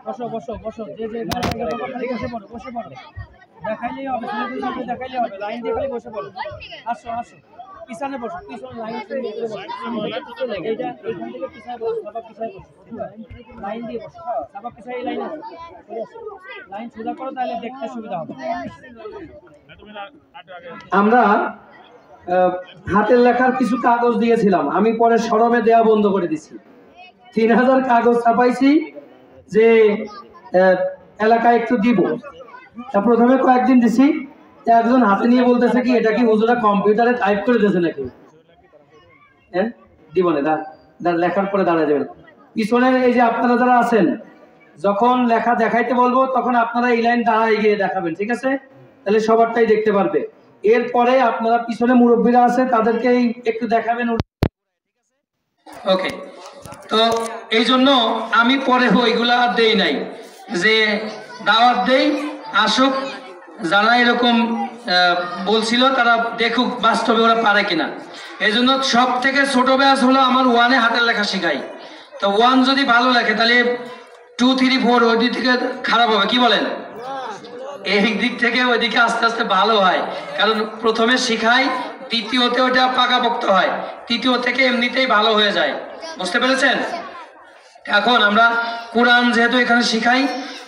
বসো বসো বসো, যে যে বসে পড়ো, দেখাইলেই হবে, দেখাইলেই হবে, লাইন দিয়ে খালি বসে পড়ো। আসো আসো, পিছনে বসো, পিছনে লাইন এইটা এইখান থেকে পিছনে বসো, সবাই পিছনে বসো, লাইন দিয়ে বসো, সবাই পিছনে লাইন আছে, লাইন সোজা করো, তাহলে দেখতে সুবিধা হবে। আমরা হাতের লেখার কিছু কাগজ দিয়েছিলাম, আমি পরে শরমে দেওয়া বন্ধ করে দিছি। 3000 কাগজ ছাপাইছি যে এলাকায় একটু দিব। তা প্রথমে কয়েকদিন দিছি, একজন হাতে নিয়ে বলতেছে কি এটা কি হুজুরা কম্পিউটারে টাইপ করে দিয়েছে নাকি? হ্যাঁ দিব না, লেখার পরে দাঁড়ায় যাবেন। পিছনে এই যে আপনারা যারা আছেন, যখন লেখা দেখাইতে বলবো তখন আপনারা এই লাইন দাঁড়ায় গিয়ে দেখাবেন, ঠিক আছে? তাহলে সবারটাই দেখতে পারবে। এরপরে আপনারা পিছনে মুরব্বীরা আছে তাদেরকে একটু দেখাবেন। ওকে, তো এই জন্য আমি পরে ওইগুলা দেই নাই, যে দাওয়াত দেই আসুক, যারা এরকম বলছিল তারা দেখুক বাস্তবে ওরা পারে কিনা। এই জন্য সব থেকে ছোট ব্যাচ হলো আমার 1-এ হাতের লেখা শেখাই। তো 1 যদি ভালো লেখে তাহলে 2, 3, 4 ওই দিক থেকে খারাপ হবে, কি বলেন? এই দিক থেকে ওইদিকে আস্তে আস্তে ভালো হয়, কারণ প্রথমে শিখাই, দ্বিতীয়তে ওটা পাকাপোক্ত হয়, তৃতীয় থেকে এমনিতেই ভালো হয়ে যায়। বুঝতে পেরেছেন? এখন আমরা কোরআন যেহেতু এখানে শিখাই,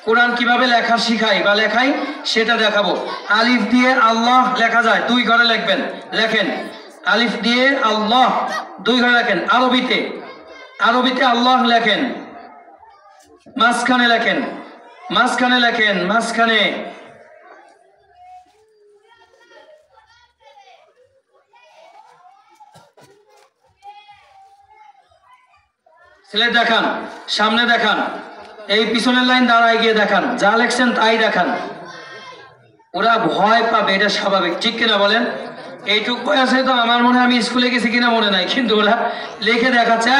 কোরআন কিভাবে লেখা শিখাই বা লেখাই সেটা দেখাবো। আলিফ দিয়ে আল্লাহ লেখা যায়, 2 ঘরে লিখবেন, লেখেন আলিফ দিয়ে আল্লাহ, 2 ঘরে লেখেন। আরবিতে আল্লাহ লেখেন, মাঝখানে লেখেন, মাঝখানে লেখেন, মাঝখানে। ছেলে দেখান, সামনে দেখান, এই পিছনের লাইন দাঁড়ায় গিয়ে দেখান, যা লেখছেন তাই দেখান। ওরা ভয় পাবে, এটা স্বাভাবিক, ঠিক কিনা বলেন? এইটুক বয়সে তো আমার মনে হয় আমি স্কুলে গেছি কিনা মনে নাই, কিন্তু ওরা লিখে দেখাচ্ছে।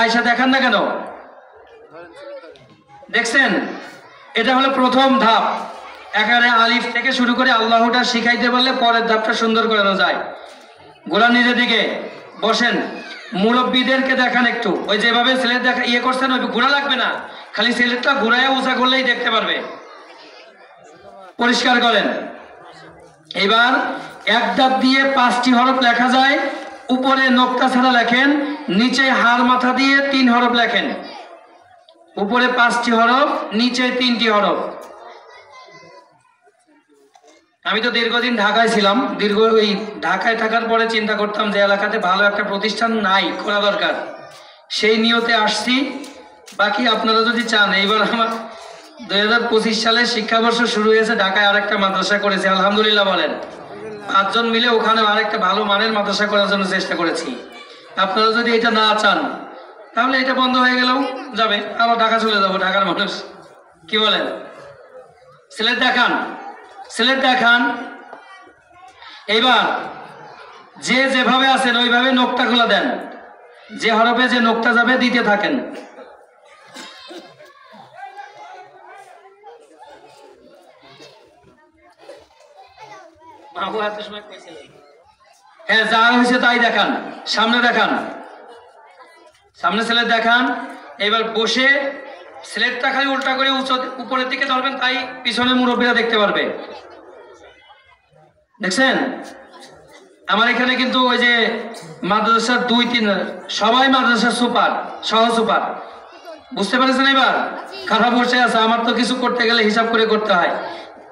আয়সা দেখান না কেন? দেখছেন? এটা হলো প্রথম ধাপ। এখানে আলিফ থেকে শুরু করে আল্লাহটা শিখাইতে পারলে পরের ধাপটা সুন্দর করানো যায়। গোলা নিজের দিকে বসেন, মুরব্বীদেরকে দেখান একটু, ওই যেভাবে ছেলে দেখা ইয়ে করছেন ওই ঘোরা লাগবে না, খালি ছেলেটা ঘুরাইয়া উঁচা করলেই দেখতে পারবে। পরিষ্কার করেন। এবার এক দাঁত দিয়ে 5টি হরফ লেখা যায়, উপরে নোক্তা ছাড়া লেখেন, নিচে হার মাথা দিয়ে 3 হরফ লেখেন। উপরে 5টি হরফ, নিচে 3টি হরফ। আমি তো দীর্ঘদিন ঢাকায় ছিলাম, ওই ঢাকায় থাকার পরে চিন্তা করতাম যে এলাকাতে ভালো একটা প্রতিষ্ঠান নাই, করা দরকার, সেই নিয়তে আসছি। বাকি আপনারা যদি চান, এইবার আমার 2025 সালে শিক্ষাবর্ষ শুরু হয়েছে, ঢাকায় আরেকটা মাদ্রাসা করেছি, আলহামদুলিল্লাহ বলেন। 5 জন মিলে ওখানে আরেকটা ভালো মানের মাদ্রাসা করার জন্য চেষ্টা করেছি। আপনারা যদি এটা না চান তাহলে এটা বন্ধ হয়ে গেলেও যাবে, আবার ঢাকা চলে যাবো, ঢাকার মানুষ, কি বলেন? সিলেট দেখান, সিলেট দেখান। এবার যে যেভাবে আছেন ওইভাবে নোক্তাগুলো দেন, যে হরফে যে নোক্তা যাবে দিতে থাকেন। হ্যাঁ, যা হয়েছে তাই দেখান, সামনে দেখান, সামনে সিলেট দেখান। এবার বসে সিলেটটা খালি উল্টা করে উপরের দিকে ধরবেন, তাই পিছনে মুরব্বীরা দেখতে পারবে। দেখছেন? আমার এখানে কিন্তু ওই যে মাদ্রাসার 2-3 সবাই মাদ্রাসার সুপার, সহ সুপার, বুঝতে পেরেছেন? এবার খারাপ বসে আছে, আমার তো কিছু করতে গেলে হিসাব করে করতে হয়।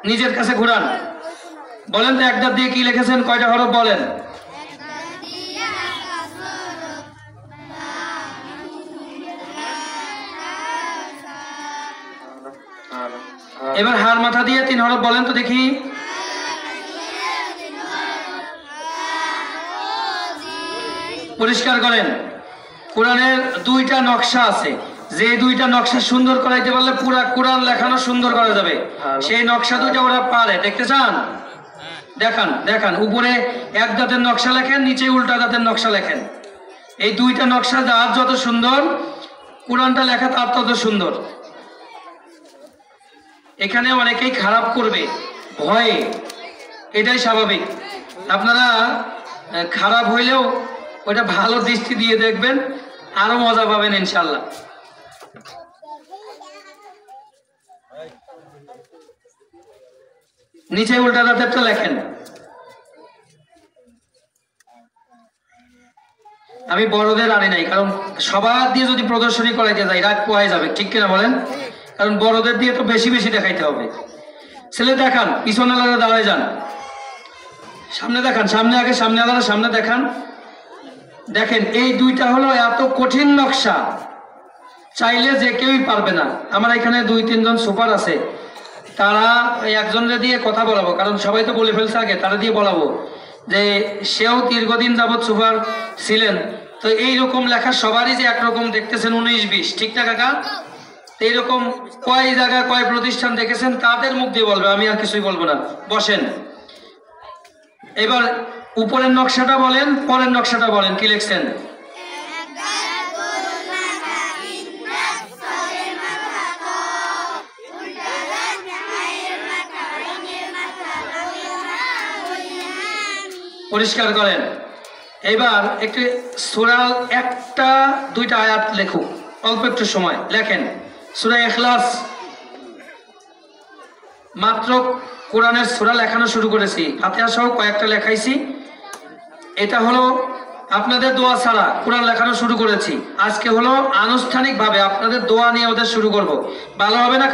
নিজের কাছে ঘুরান, বলেন তো এক দাঁত দিয়ে কি লিখেছেন, কয়টা হরফ বলেন? এবার হার মাথা দিয়ে 3 হরফ বলেন তো দেখি। পরিষ্কার করেন। কোরআনের 2টা নকশা আছে, যে 2টা নকশা সুন্দর করাইতে পারলে পুরা কোরআন লেখানো সুন্দর করা যাবে। সেই নকশা 2টা ওরা পারে, দেখতে চান? দেখান, দেখান। উপরে এক দাঁতের নকশা লেখেন, নিচে উল্টা দাঁতের নকশা লেখেন। এই 2টা নকশা যার যত সুন্দর কোরআনটা লেখা তার তত সুন্দর। এখানে অনেকেই খারাপ করবে ভয়ে, এটাই স্বাভাবিক। আপনারা খারাপ হইলেও ওইটা ভালো দৃষ্টি দিয়ে দেখবেন, আরো মজা পাবেন ইনশাল্লাহ। নিচে উল্টা দাঁতেরটা লেখেন। আমি বড়দের আনি নাই, কারণ সবার দিয়ে যদি প্রদর্শনী করাইতে যাই রাত পোহায় যাবে, ঠিক কিনা বলেন? কারণ বড়দের দিয়ে তো বেশি বেশি দেখাইতে হবে। ছেলে দেখান, পিছনে দাঁড়ায় যান, সামনে দেখান, সামনে আগে সামনে আলাদা সামনে দেখান। দেখেন এই দুইটা হলো এত কঠিন নকশা, চাইলে যে কেউই পারবে না। আমার এখানে 2-3 জন সুপার আছে, তারা একজনের দিয়ে কথা বলাবো, কারণ সবাই তো বলে ফেলছে আগে, তারা দিয়ে বলাবো যে সেও দীর্ঘদিন যাবৎ সুপার ছিলেন। তো এইরকম লেখা সবারই যে একরকম দেখতেছেন 19-20, ঠিক না কাকা? এইরকম কয় জায়গায় কয় প্রতিষ্ঠান দেখেছেন তাদের মুখ দিয়ে বলবে, আমি আর কিছুই বলবো না। বসেন, এবার উপরের নকশাটা বলেন, পরের নকশাটা বলেন, কি লিখছেন? পরিষ্কার করেন। এবার একটু সূরা 1-2 আয়াত লেখুন, অল্প একটু সময় লেখেন। সূরা ইখলাস, মাত্র কোরআনের সূরা লেখানো শুরু করেছি, ফাতিহা সহ কয়েকটা লেখাইছি। এটা হলো আপনাদের দোয়া ছাড়া কোরআন লেখানো শুরু করেছি। আজকে হলো আনুষ্ঠানিকভাবে আপনাদের দোয়া নিয়ে ওদের শুরু করব। ভালো হবে না?